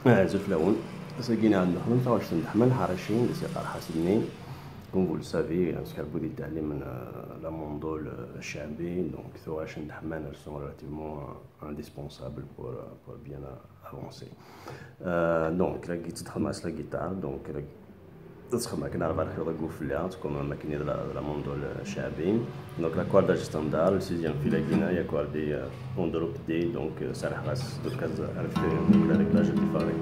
زوج لون ساكينا عند نخدم تا واش نحمل حرشين لسيقار حاسدني كون فول سافي نسكربو دي التعليم من لا موندو الشعبي دونك تو واش نحمل سون ريلاتيفمون انديسبونسابل بور بيان افونسي. دونك لا تدخل مع لا جيتار دونك تدخل معك نعرف على خير كوفلا تكون ماكينه لا موندو الشعبي دونك لا كوردا ستاندار لو سيزيام في لا غينا يا كوردي اون دروب دي دونك سارح راس دوك عرفت لا ريكلاج اللي فارق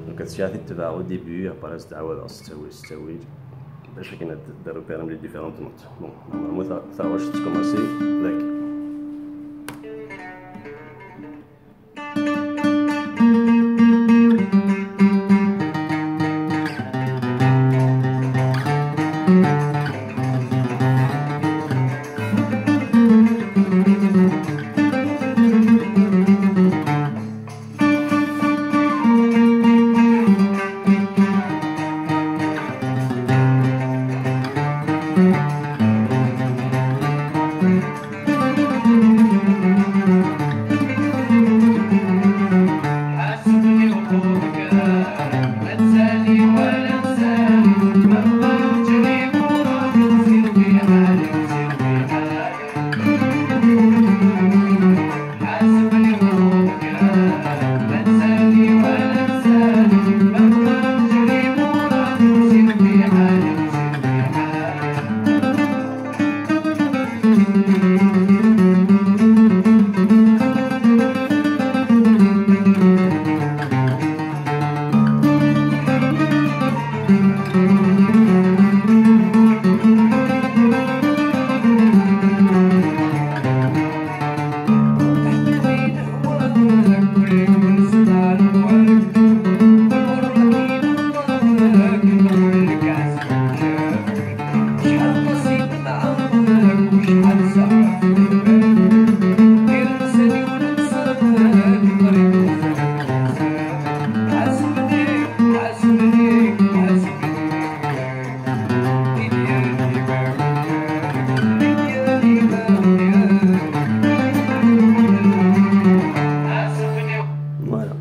دونك هادشي تتبع او ديبي اباريس تعاود تستوي باش كاين دارو بيرام لي ديفيرونت نوت بون نورمالمون تا واش تكوماسي داك.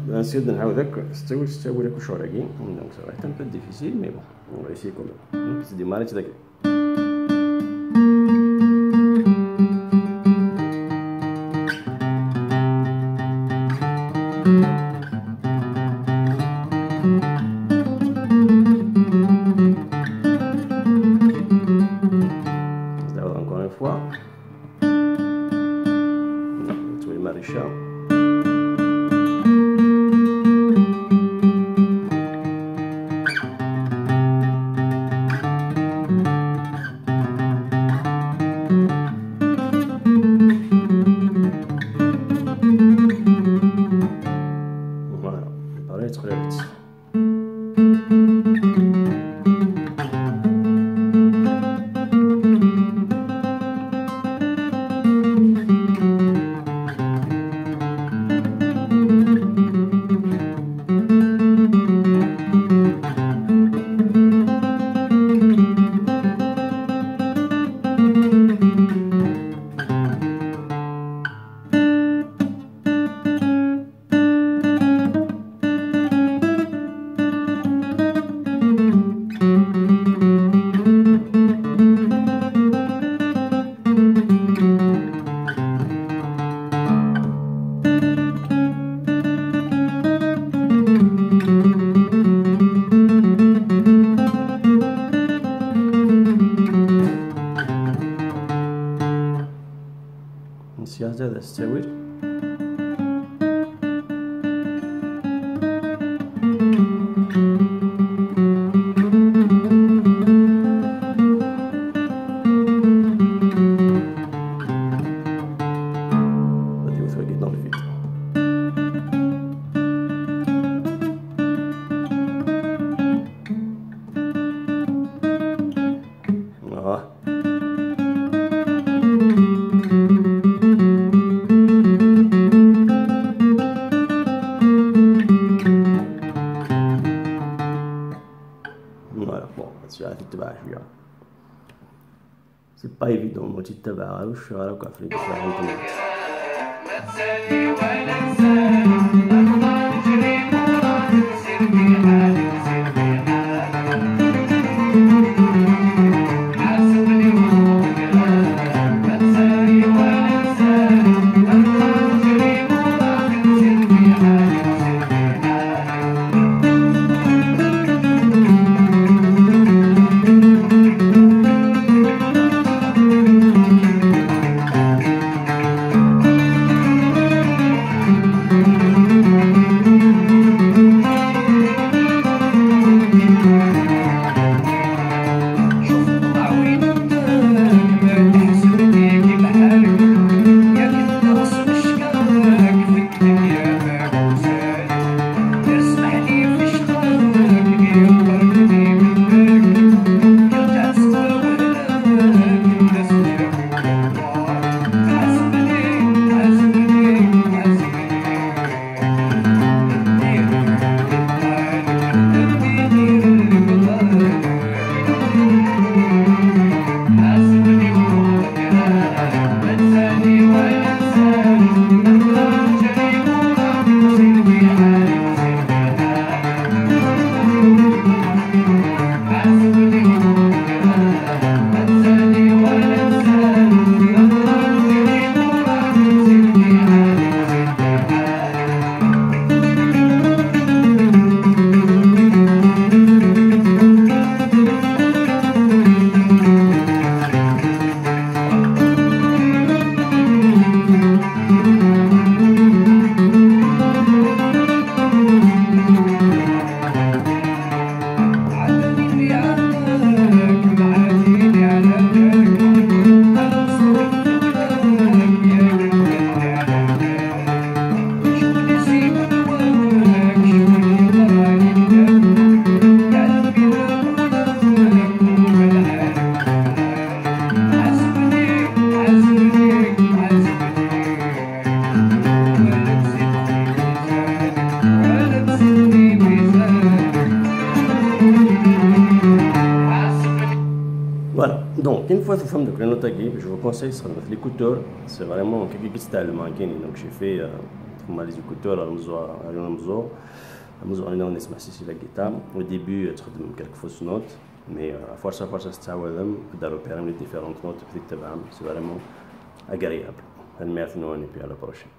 نسيت نعاودك تستوي لك واش راكي دونك صراحه ان بو ديفيسيل مي بون اون va essayer quand même c'est démarrer داك نعاود encore une fois تولي ماريشا. نسيت هذا تستوي تتبع شوية سي با ايفيدون ما تتبعهاش راك عفريت تسمع Voilà, donc une fois que vous faites les notes à guide, je vous conseille de l'écouteur, c'est vraiment quelque chose de manqué. Donc j'ai fait les écouteurs à la guitare. Au début, tu as quelques fausses notes, mais à force, tu as repéré les différentes notes, c'est vraiment agréable. Et puis à la prochaine.